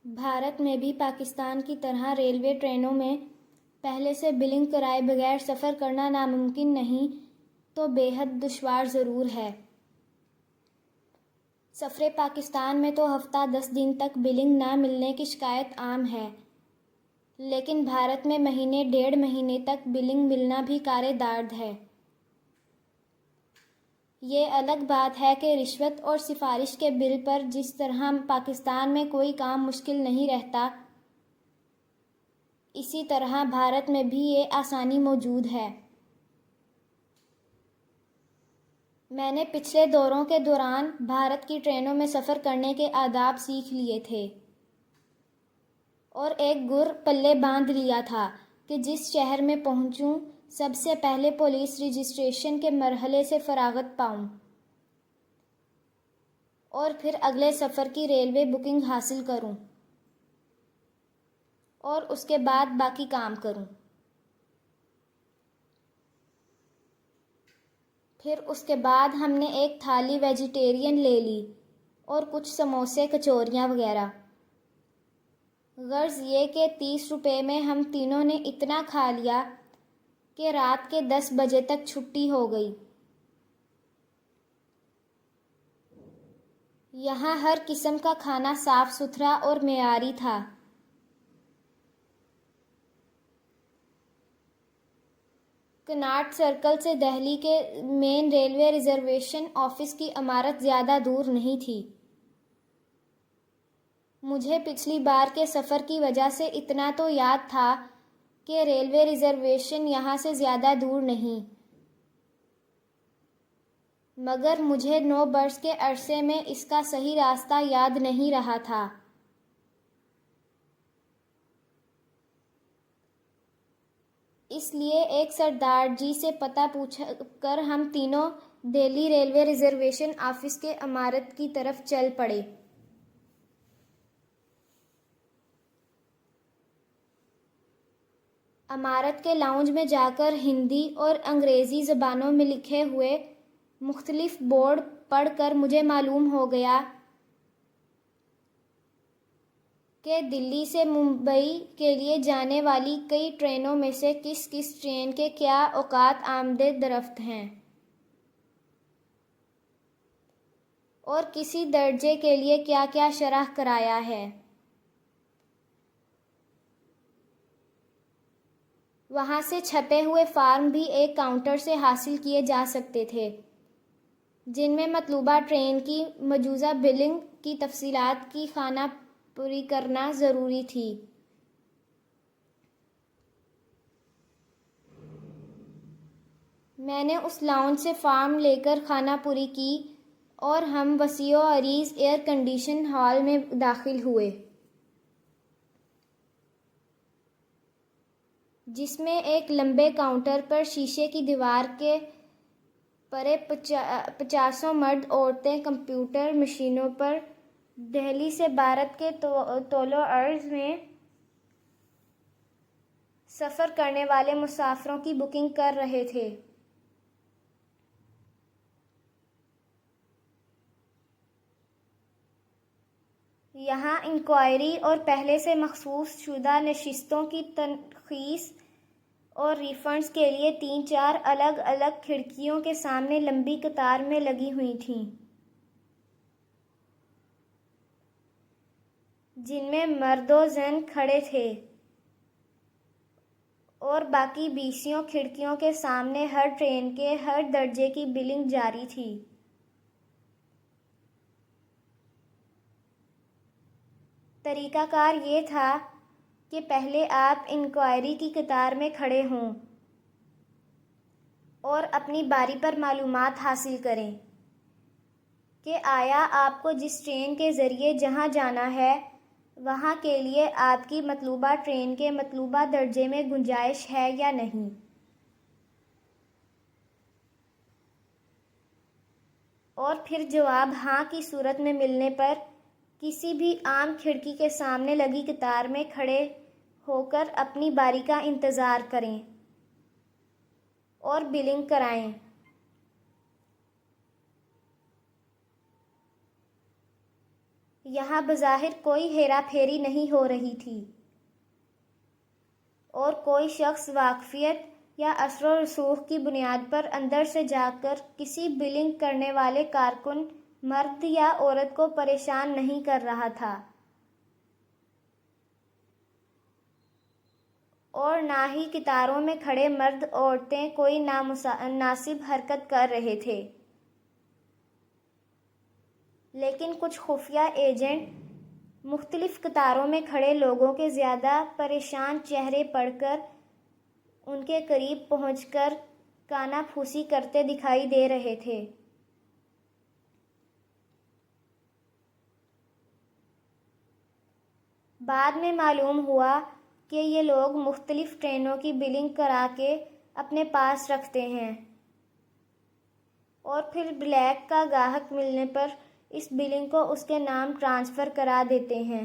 بھارت میں بھی پاکستان کی طرح ریلوے ٹرینوں میں پہلے سے بلنگ کرائے بغیر سفر کرنا ناممکن نہیں تو بے حد دشوار ضرور ہے۔ سفرِ پاکستان میں تو ہفتہ 10 دن تک بلنگ نہ ملنے کی شکایت عام ہے، لیکن بھارت میں مہینے 1.5 مہینے تک بلنگ ملنا بھی کارِ دارد ہے۔ یہ الگ بات ہے کہ رشوت اور سفارش کے بل پر جس طرح پاکستان میں کوئی کام مشکل نہیں رہتا، اسی طرح بھارت میں بھی یہ آسانی موجود ہے۔ میں نے پچھلے دوروں کے دوران بھارت کی ٹرینوں میں سفر کرنے کے آداب سیکھ لیے تھے اور ایک گر پلے باندھ لیا تھا کہ جس شہر میں پہنچوں سب سے پہلے پولیس رجسٹریشن کے مرحلے سے فراغت پاؤں اور پھر اگلے سفر کی ریلوے بکنگ حاصل کروں اور اس کے بعد باقی کام کروں۔ پھر اس کے بعد ہم نے ایک تھالی ویجیٹیرین لے لی اور کچھ سموسے کچوریاں وغیرہ۔ غرض یہ کہ 30 روپے میں ہم تینوں نے اتنا کھا لیا کہ رات کے 10 بجے تک چھٹی ہو گئی۔ یہاں ہر قسم کا کھانا صاف ستھرا اور معیاری تھا۔ کناٹ سرکل سے دہلی کے مین ریلوے ریزرویشن آفس کی عمارت زیادہ دور نہیں تھی۔ مجھے پچھلی بار کے سفر کی وجہ سے اتنا تو یاد تھا کہ ریلوے ریزرویشن یہاں سے زیادہ دور نہیں، مگر مجھے 9 برس کے عرصے میں اس کا صحیح راستہ یاد نہیں رہا تھا۔ اس لیے ایک سردار جی سے پتہ پوچھ کر ہم تینوں دہلی ریلوے ریزرویشن آفس کے عمارت کی طرف چل پڑے۔ عمارت کے لاؤنج میں جا کر ہندی اور انگریزی زبانوں میں لکھے ہوئے مختلف بورڈ پڑھ کر مجھے معلوم ہو گیا کہ دلی سے ممبئی کے لیے جانے والی کئی ٹرینوں میں سے کس کس ٹرین کے کیا اوقات آمد رفت ہیں اور کسی درجے کے لیے کیا کیا شرح کرایہ ہے۔ وہاں سے چھپے ہوئے فارم بھی ایک کاؤنٹر سے حاصل کیے جا سکتے تھے، جن میں مطلوبہ ٹرین کی مجوزہ بلنگ کی تفصیلات کی خانہ پوری کرنا ضروری تھی۔ میں نے اس لاؤنج سے فارم لے کر خانہ پوری کی اور ہم وسیع و عریض ایئر کنڈیشن ہال میں داخل ہوئے، جس میں ایک لمبے کاؤنٹر پر شیشے کی دیوار کے پرے 50 مرد عورتیں کمپیوٹر مشینوں پر دہلی سے بھارت کے طول و عرض میں سفر کرنے والے مسافروں کی بکنگ کر رہے تھے۔ یہاں انکوائری اور پہلے سے مخصوص شدہ نشستوں کی تنخیص اور ریفنڈز کے لیے 3-4 الگ الگ کھڑکیوں کے سامنے لمبی قطار میں لگی ہوئی تھیں، جن میں مرد و زن کھڑے تھے، اور باقی 20 کھڑکیوں کے سامنے ہر ٹرین کے ہر درجے کی بلنگ جاری تھی۔ طریقہ کار یہ تھا کہ پہلے آپ انکوائری کی قطار میں کھڑے ہوں اور اپنی باری پر معلومات حاصل کریں کہ آیا آپ کو جس ٹرین کے ذریعے جہاں جانا ہے وہاں کے لیے آپ کی مطلوبہ ٹرین کے مطلوبہ درجے میں گنجائش ہے یا نہیں، اور پھر جواب ہاں کی صورت میں ملنے پر کسی بھی عام کھڑکی کے سامنے لگی قطار میں کھڑے ہو کر اپنی باری کا انتظار کریں اور بلنگ کرائیں۔ یہاں بظاہر کوئی ہیرا پھیری نہیں ہو رہی تھی اور کوئی شخص واقفیت یا اثر و رسوخ کی بنیاد پر اندر سے جا کر کسی بلنگ کرنے والے کارکن مرد یا عورت کو پریشان نہیں کر رہا تھا، اور نہ ہی قطاروں میں کھڑے مرد عورتیں کوئی نامناسب حرکت کر رہے تھے، لیکن کچھ خفیہ ایجنٹ مختلف قطاروں میں کھڑے لوگوں کے زیادہ پریشان چہرے پڑھ کر ان کے قریب پہنچ کر کانا پھوسی کرتے دکھائی دے رہے تھے۔ بعد میں معلوم ہوا کہ یہ لوگ مختلف ٹرینوں کی بلنگ کرا کے اپنے پاس رکھتے ہیں اور پھر بلیک کا گاہک ملنے پر اس بلنگ کو اس کے نام ٹرانسفر کرا دیتے ہیں۔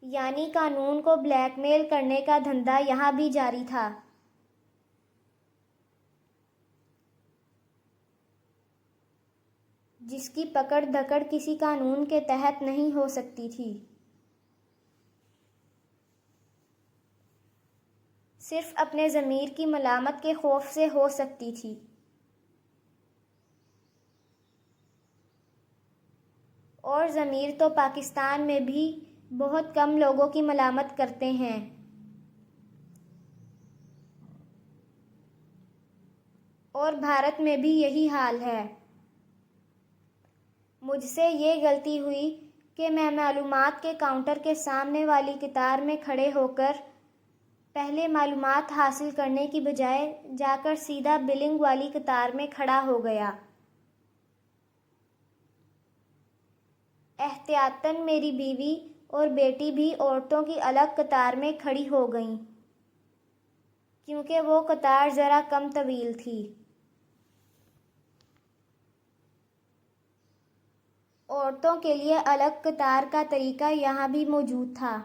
یعنی قانون کو بلیک میل کرنے کا دھندا یہاں بھی جاری تھا۔ جس کی پکڑ دھکڑ کسی قانون کے تحت نہیں ہو سکتی تھی، صرف اپنے ضمیر کی ملامت کے خوف سے ہو سکتی تھی۔ اور ضمیر تو پاکستان میں بھی بہت کم لوگوں کی ملامت کرتے ہیں، اور بھارت میں بھی یہی حال ہے۔ مجھ سے یہ غلطی ہوئی کہ میں معلومات کے کاؤنٹر کے سامنے والی قطار میں کھڑے ہو کر پہلے معلومات حاصل کرنے کی بجائے جا کر سیدھا بلنگ والی قطار میں کھڑا ہو گیا۔ احتیاطاً میری بیوی اور بیٹی بھی عورتوں کی الگ قطار میں کھڑی ہو گئیں، کیونکہ وہ قطار ذرا کم طویل تھی۔ عورتوں کے لیے الگ قطار کا طریقہ یہاں بھی موجود تھا۔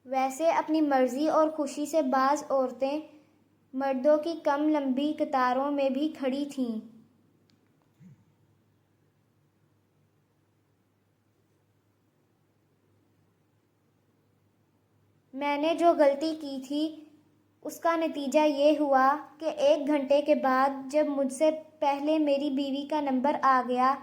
ویسے اپنی مرضی اور خوشی سے بعض عورتیں مردوں کی کم لمبی قطاروں میں بھی کھڑی تھیں۔ میں نے جو غلطی کی تھی اس کا نتیجہ یہ ہوا کہ 1 گھنٹے کے بعد جب مجھ سے پہلے میری بیوی کا نمبر آ گیا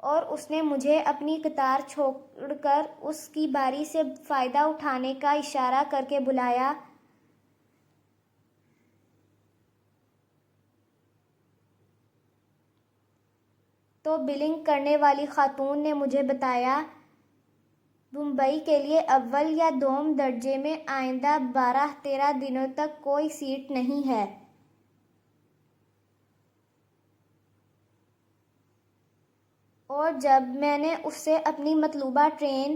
اور اس نے مجھے اپنی قطار چھوڑ کر اس کی باری سے فائدہ اٹھانے کا اشارہ کر کے بلایا، تو بلنگ کرنے والی خاتون نے مجھے بتایا، بمبئی کے لیے اول یا دوم درجے میں آئندہ 12-13 دنوں تک کوئی سیٹ نہیں ہے۔ اور جب میں نے اس سے اپنی مطلوبہ ٹرین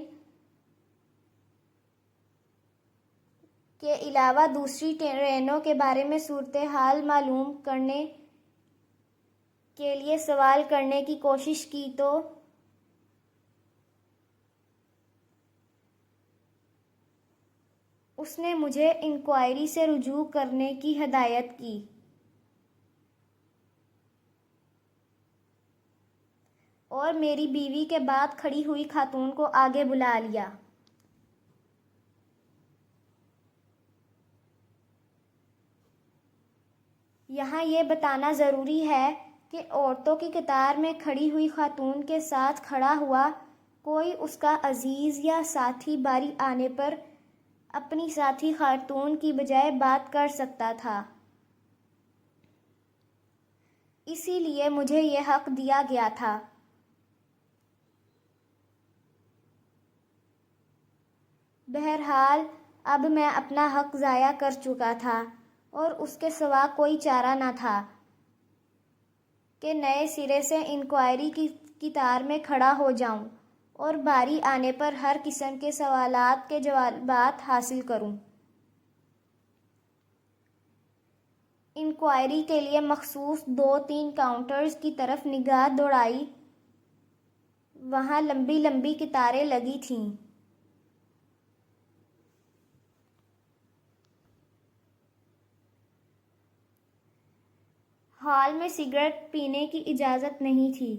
کے علاوہ دوسری ٹرینوں کے بارے میں صورتحال معلوم کرنے کے لیے سوال کرنے کی کوشش کی تو اس نے مجھے انکوائری سے رجوع کرنے کی ہدایت کی، اور میری بیوی کے بعد کھڑی ہوئی خاتون کو آگے بلا لیا۔ یہاں یہ بتانا ضروری ہے کہ عورتوں کی قطار میں کھڑی ہوئی خاتون کے ساتھ کھڑا ہوا کوئی اس کا عزیز یا ساتھی باری آنے پر اپنی ساتھی خاتون کی بجائے بات کر سکتا تھا۔ اسی لیے مجھے یہ حق دیا گیا تھا۔ بہرحال اب میں اپنا حق ضائع کر چکا تھا اور اس کے سوا کوئی چارہ نہ تھا کہ نئے سرے سے انکوائری کی قطار میں کھڑا ہو جاؤں اور باری آنے پر ہر قسم کے سوالات کے جوابات حاصل کروں۔ انکوائری کے لیے مخصوص 2-3 کاؤنٹرز کی طرف نگاہ دوڑائی، وہاں لمبی لمبی قطاریں لگی تھیں۔ ہال میں سگریٹ پینے کی اجازت نہیں تھی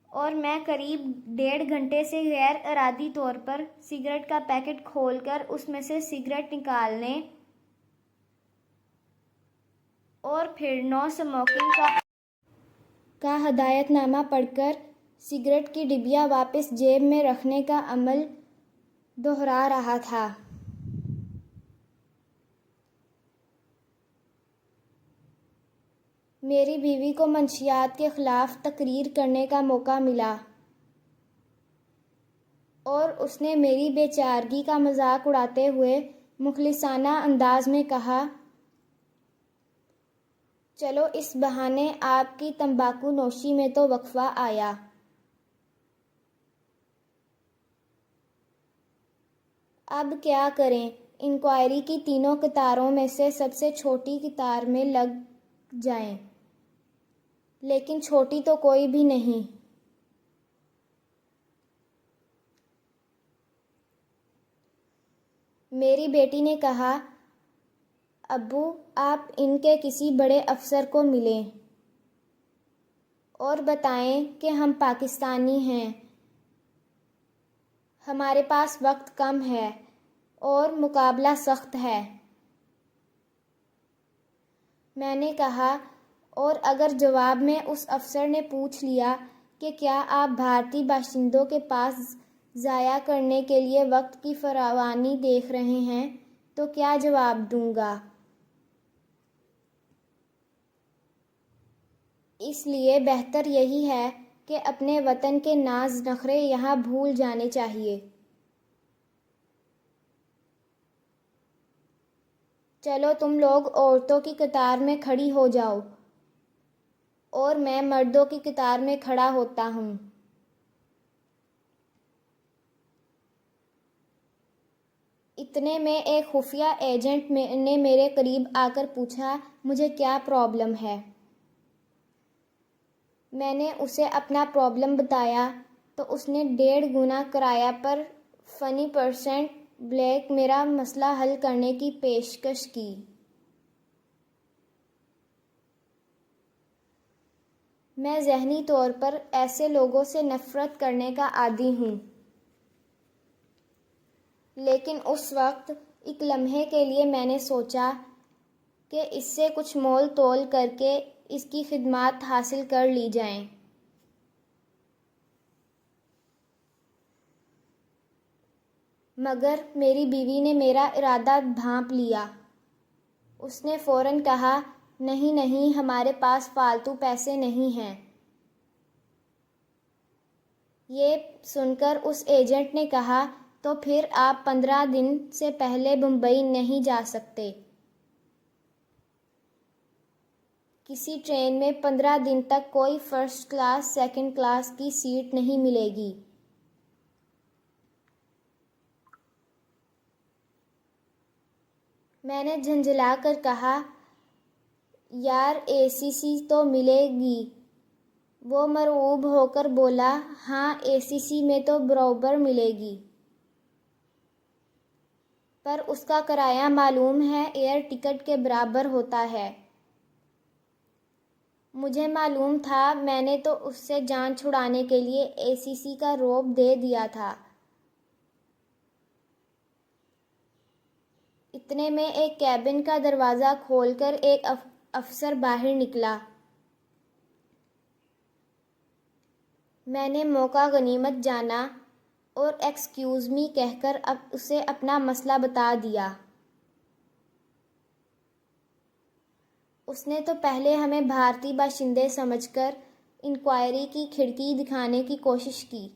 اور میں قریب 1.5 گھنٹے سے غیر ارادی طور پر سگریٹ کا پیکٹ کھول کر اس میں سے سگریٹ نکالنے اور پھر نو اسموکنگ کا ہدایت نامہ پڑھ کر سگریٹ کی ڈبیا واپس جیب میں رکھنے کا عمل دہرا رہا تھا۔ میری بیوی کو منشیات کے خلاف تقریر کرنے کا موقع ملا اور اس نے میری بے چارگی کا مذاق اڑاتے ہوئے مخلصانہ انداز میں کہا، چلو اس بہانے آپ کی تمباکو نوشی میں تو وقفہ آیا۔ اب کیا کریں؟ انکوائری کی تینوں قطاروں میں سے سب سے چھوٹی قطار میں لگ جائیں، لیکن چھوٹی تو کوئی بھی نہیں۔ میری بیٹی نے کہا، ابو آپ ان کے کسی بڑے افسر کو ملیں اور بتائیں کہ ہم پاکستانی ہیں، ہمارے پاس وقت کم ہے اور مقابلہ سخت ہے۔ میں نے کہا، اور اگر جواب میں اس افسر نے پوچھ لیا کہ کیا آپ بھارتی باشندوں کے پاس ضائع کرنے کے لیے وقت کی فراوانی دیکھ رہے ہیں تو کیا جواب دوں گا؟ اس لیے بہتر یہی ہے کہ اپنے وطن کے ناز نخرے یہاں بھول جانے چاہیے۔ چلو تم لوگ عورتوں کی قطار میں کھڑی ہو جاؤ اور میں مردوں کی قطار میں کھڑا ہوتا ہوں۔ اتنے میں ایک خفیہ ایجنٹ نے میرے قریب آ کر پوچھا، مجھے کیا پرابلم ہے؟ میں نے اسے اپنا پرابلم بتایا تو اس نے 1.5 گنا کرایہ پر فنی% بلیک میرا مسئلہ حل کرنے کی پیشکش کی۔ میں ذہنی طور پر ایسے لوگوں سے نفرت کرنے کا عادی ہوں، لیکن اس وقت ایک لمحے کے لیے میں نے سوچا کہ اس سے کچھ مول تول کر کے اس کی خدمات حاصل کر لی جائیں۔ مگر میری بیوی نے میرا ارادہ بھانپ لیا۔ اس نے فوراً کہا، نہیں نہیں، ہمارے پاس فالتو پیسے نہیں ہیں۔ یہ سن کر اس ایجنٹ نے کہا، تو پھر آپ 15 دن سے پہلے بمبئی نہیں جا سکتے۔ کسی ٹرین میں 15 دن تک کوئی فرسٹ کلاس سیکنڈ کلاس کی سیٹ نہیں ملے گی۔ میں نے جھنجھلا کر کہا، یار اے سی تو ملے گی۔ وہ مرعوب ہو کر بولا، ہاں اے سی میں تو برابر ملے گی، پر اس کا کرایہ معلوم ہے ایئر ٹکٹ کے برابر ہوتا ہے۔ مجھے معلوم تھا، میں نے تو اس سے جان چھڑانے کے لیے اے سی کا رعب دے دیا تھا۔ اتنے میں ایک کیبن کا دروازہ کھول کر ایک افسر باہر نکلا۔ میں نے موقع غنیمت جانا اور ایکسکیوز می کہہ کر اسے اپنا مسئلہ بتا دیا۔ اس نے تو پہلے ہمیں بھارتی باشندے سمجھ کر انکوائری کی کھڑکی دکھانے کی کوشش کی،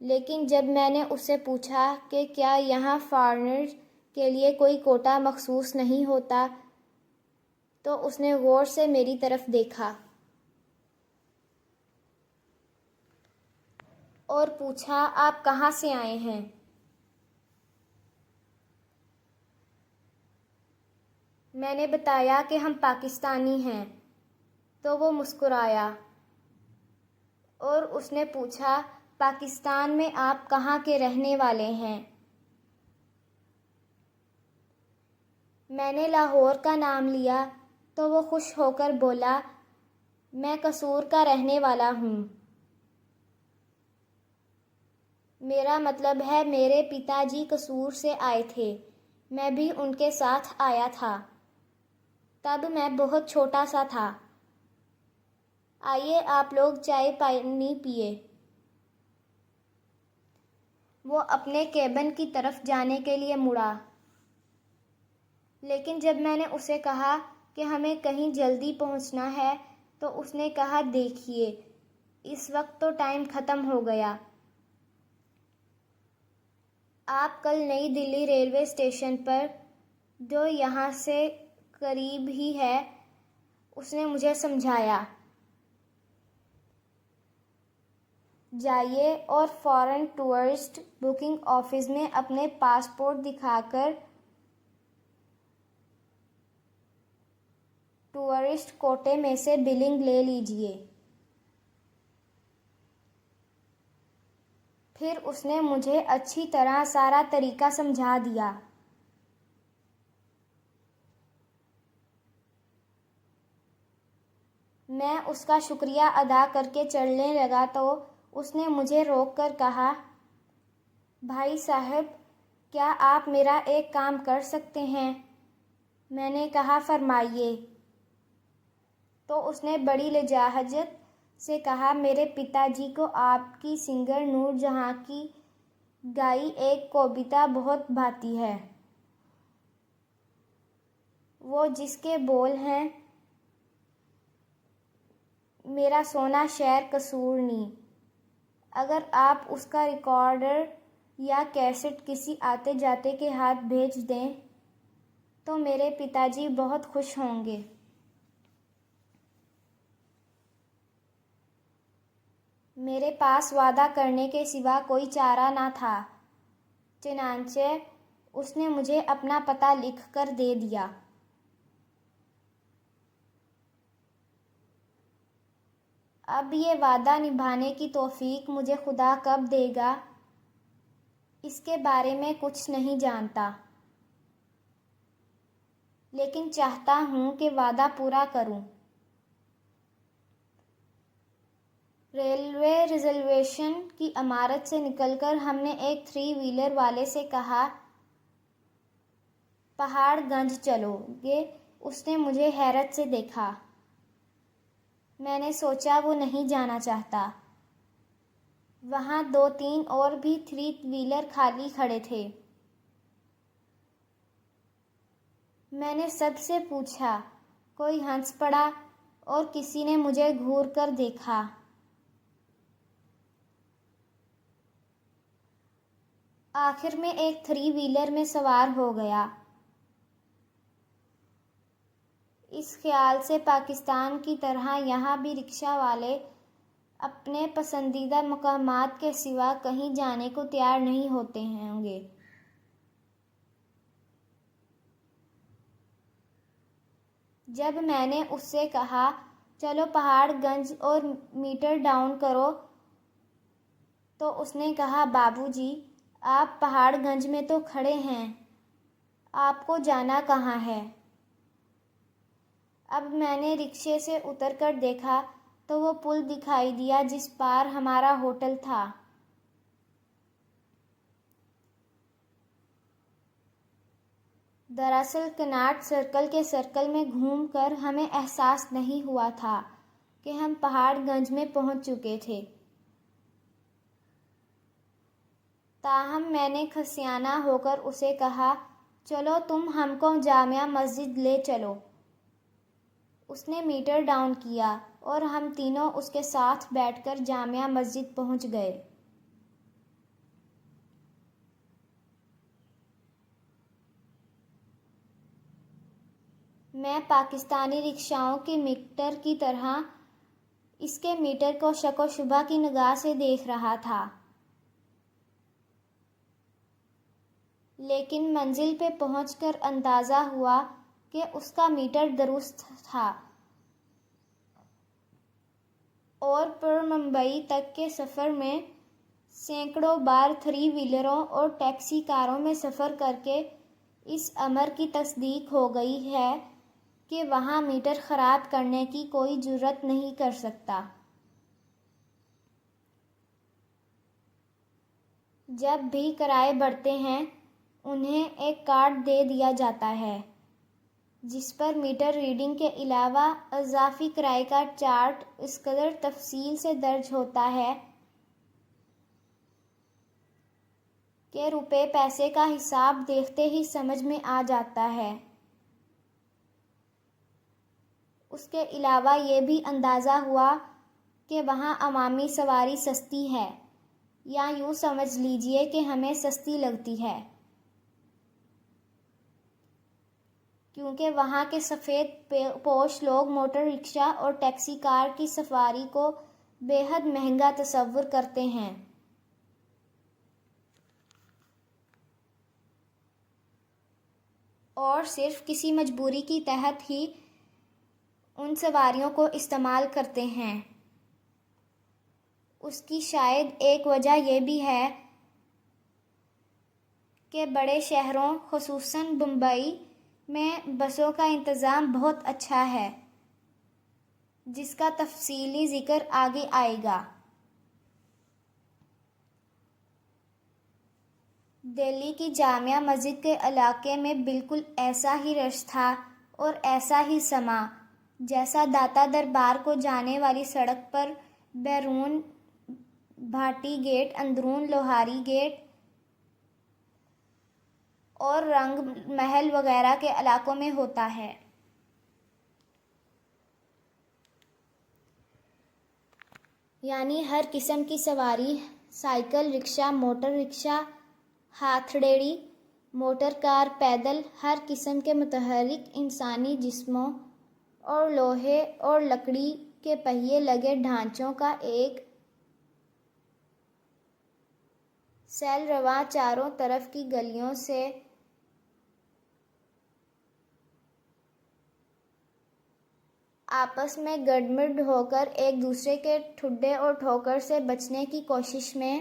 لیکن جب میں نے اس سے پوچھا کہ کیا یہاں فارنرز کے لیے کوئی کوٹا مخصوص نہیں ہوتا تو اس نے غور سے میری طرف دیکھا اور پوچھا، آپ کہاں سے آئے ہیں؟ میں نے بتایا کہ ہم پاکستانی ہیں تو وہ مسکرایا اور اس نے پوچھا، پاکستان میں آپ کہاں کے رہنے والے ہیں؟ میں نے لاہور کا نام لیا تو وہ خوش ہو کر بولا، میں قصور کا رہنے والا ہوں۔ میرا مطلب ہے میرے پتا جی قصور سے آئے تھے، میں بھی ان کے ساتھ آیا تھا۔ تب میں بہت چھوٹا سا تھا۔ آئیے آپ لوگ چائے پانی پیے۔ وہ اپنے کیبن کی طرف جانے کے لیے مڑا، لیکن جب میں نے اسے کہا کہ ہمیں کہیں جلدی پہنچنا ہے تو اس نے کہا، دیکھیے اس وقت تو ٹائم ختم ہو گیا۔ آپ کل نئی دلی ریلوے اسٹیشن پر، جو یہاں سے قریب ہی ہے، اس نے مجھے سمجھایا، جائیے اور فوراً ٹورسٹ بکنگ آفس میں اپنے پاسپورٹ دکھا کر ٹورسٹ کوٹے میں سے بلنگ لے لیجیے۔ پھر اس نے مجھے اچھی طرح سارا طریقہ سمجھا دیا۔ میں اس کا شکریہ ادا کر کے چلنے لگا تو اس نے مجھے روک کر کہا، بھائی صاحب، کیا آپ میرا ایک کام کر سکتے ہیں؟ میں نے کہا، فرمائیے۔ تو اس نے بڑی لجاجت سے کہا، میرے پتا جی کو آپ کی سنگر نور جہاں کی گائی ایک کوبیتا بہت بھاتی ہے، وہ جس کے بول ہیں، میرا سونا شہر قصور نی۔ اگر آپ اس کا ریکارڈر یا کیسٹ کسی آتے جاتے کے ہاتھ بھیج دیں تو میرے پتا جی بہت خوش ہوں گے۔ میرے پاس وعدہ کرنے کے سوا کوئی چارہ نہ تھا، چنانچہ اس نے مجھے اپنا پتہ لکھ کر دے دیا۔ اب یہ وعدہ نبھانے کی توفیق مجھے خدا کب دے گا، اس کے بارے میں کچھ نہیں جانتا، لیکن چاہتا ہوں کہ وعدہ پورا کروں۔ ریلوے ریزرویشن کی عمارت سے نکل کر ہم نے ایک 3 ویلر والے سے کہا، پہاڑ گنج چلو گے؟ اس نے مجھے حیرت سے دیکھا۔ میں نے سوچا وہ نہیں جانا چاہتا۔ وہاں 2-3 اور بھی 3 ویلر خالی کھڑے تھے۔ میں نے سب سے پوچھا، کوئی ہنس پڑا اور کسی نے مجھے گھور کر دیکھا۔ آخر میں ایک 3 ویلر میں سوار ہو گیا۔ اس خیال سے پاکستان کی طرح یہاں بھی رکشہ والے اپنے پسندیدہ مقامات کے سوا کہیں جانے کو تیار نہیں ہوتے ہوں گے۔ جب میں نے اس سے کہا، چلو پہاڑ گنج اور میٹر ڈاؤن کرو، تو اس نے کہا، بابو جی، آپ پہاڑ گنج میں تو کھڑے ہیں، آپ کو جانا کہاں ہے؟ اب میں نے رکشے سے اتر کر دیکھا تو وہ پل دکھائی دیا جس پار ہمارا ہوٹل تھا۔ دراصل کناٹ سرکل کے سرکل میں گھوم کر ہمیں احساس نہیں ہوا تھا کہ ہم پہاڑ گنج میں پہنچ چکے تھے۔ تاہم میں نے خسیانہ ہو کر اسے کہا، چلو تم ہم کو جامع مسجد لے چلو۔ اس نے میٹر ڈاؤن کیا اور ہم تینوں اس کے ساتھ بیٹھ کر جامع مسجد پہنچ گئے۔ میں پاکستانی رکشاؤں کے میٹر کی طرح اس کے میٹر کو شک و شبہ کی نگاہ سے دیکھ رہا تھا، لیکن منزل پہ پہنچ کر اندازہ ہوا کہ اس کا میٹر درست تھا اور ممبئی تک کے سفر میں سینکڑوں بار 3 ویلروں اور ٹیکسی کاروں میں سفر کر کے اس امر کی تصدیق ہو گئی ہے کہ وہاں میٹر خراب کرنے کی کوئی جرات نہیں کر سکتا۔ جب بھی کرائے بڑھتے ہیں انہیں ایک کارڈ دے دیا جاتا ہے جس پر میٹر ریڈنگ کے علاوہ اضافی کرائے کا چارٹ اس قدر تفصیل سے درج ہوتا ہے کہ روپے پیسے کا حساب دیکھتے ہی سمجھ میں آ جاتا ہے۔ اس کے علاوہ یہ بھی اندازہ ہوا کہ وہاں عوامی سواری سستی ہے، یا یوں سمجھ لیجئے کہ ہمیں سستی لگتی ہے، کیونکہ وہاں کے سفید پوش لوگ موٹر رکشہ اور ٹیکسی کار کی سواری کو بے حد مہنگا تصور کرتے ہیں۔ اور صرف کسی مجبوری کی تحت ہی ان سواریوں کو استعمال کرتے ہیں۔ اس کی شاید ایک وجہ یہ بھی ہے کہ بڑے شہروں خصوصاً بمبئی میں بسوں کا انتظام بہت اچھا ہے، جس کا تفصیلی ذکر آگے آئے گا۔ دہلی کی جامع مسجد کے علاقے میں بالکل ایسا ہی رش تھا اور ایسا ہی سماں جیسا داتا دربار کو جانے والی سڑک پر بیرون بھاٹی گیٹ، اندرون لوہاری گیٹ اور رنگ محل وغیرہ کے علاقوں میں ہوتا ہے۔ یعنی ہر قسم کی سواری، سائیکل، رکشہ، موٹر رکشہ، ہاتھ ریڑھی، موٹر کار، پیدل، ہر قسم کے متحرک انسانی جسموں اور لوہے اور لکڑی کے پہیے لگے ڈھانچوں کا ایک سیل رواں چاروں طرف کی گلیوں سے آپس میں گڈمڈ ہو کر ایک دوسرے کے ٹھڈے اور ٹھوکر سے بچنے کی کوشش میں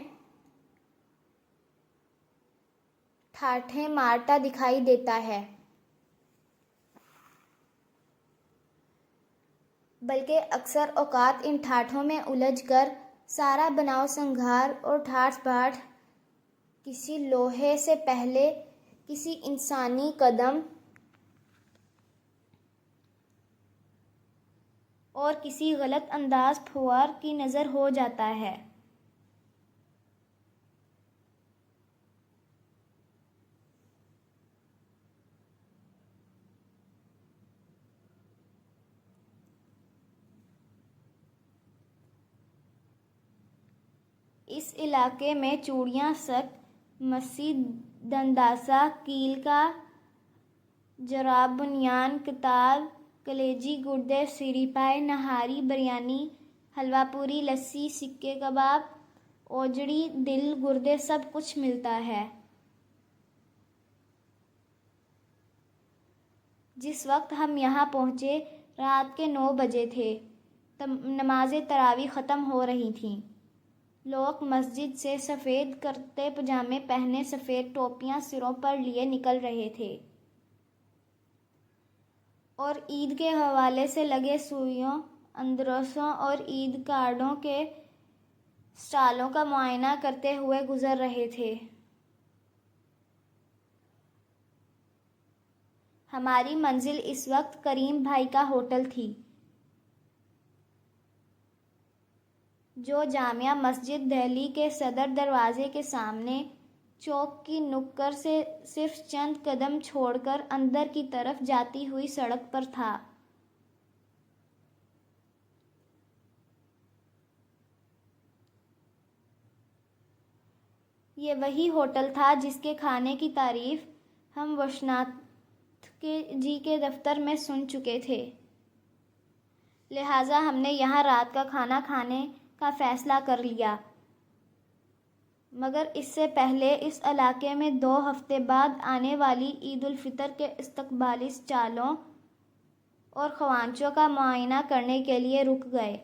ٹھاٹھیں مارتا دکھائی دیتا ہے، بلکہ اکثر اوقات ان ٹھاٹھوں میں الجھ کر سارا بناؤ سنگھار اور ٹھاٹھ باٹھ کسی لوہے سے پہلے کسی انسانی قدم اور کسی غلط انداز پھوار کی نظر ہو جاتا ہے۔ اس علاقے میں چوڑیاں سک، مسی، دنداسا، کیل کا، جراب، بنیان، کتال، کلیجی، گردے، سیری پائے، نہاری، بریانی، حلوہ پوری، لسی، سکے کباب، اوجڑی، دل، گردے سب کچھ ملتا ہے۔ جس وقت ہم یہاں پہنچے رات کے 9 بجے تھے۔ نماز تراویح ختم ہو رہی تھیں۔ لوگ مسجد سے سفید کرتے پجامے پہنے سفید ٹوپیاں سروں پر لیے نکل رہے تھے اور عید کے حوالے سے لگے سوئیوں، اندرسوں اور عید کارڈوں کے اسٹالوں کا معائنہ کرتے ہوئے گزر رہے تھے۔ ہماری منزل اس وقت کریم بھائی کا ہوٹل تھی، جو جامع مسجد دہلی کے صدر دروازے کے سامنے چوک کی نکڑ سے صرف چند قدم چھوڑ کر اندر کی طرف جاتی ہوئی سڑک پر تھا۔ یہ وہی ہوٹل تھا جس کے کھانے کی تعریف ہم وشناتھ جی کے دفتر میں سن چکے تھے، لہٰذا ہم نے یہاں رات کا کھانا کھانے کا فیصلہ کر لیا۔ مگر اس سے پہلے اس علاقے میں 2 ہفتے بعد آنے والی عید الفطر کے استقبالی اسٹالوں اور خوانچوں کا معائنہ کرنے کے لیے رک گئے۔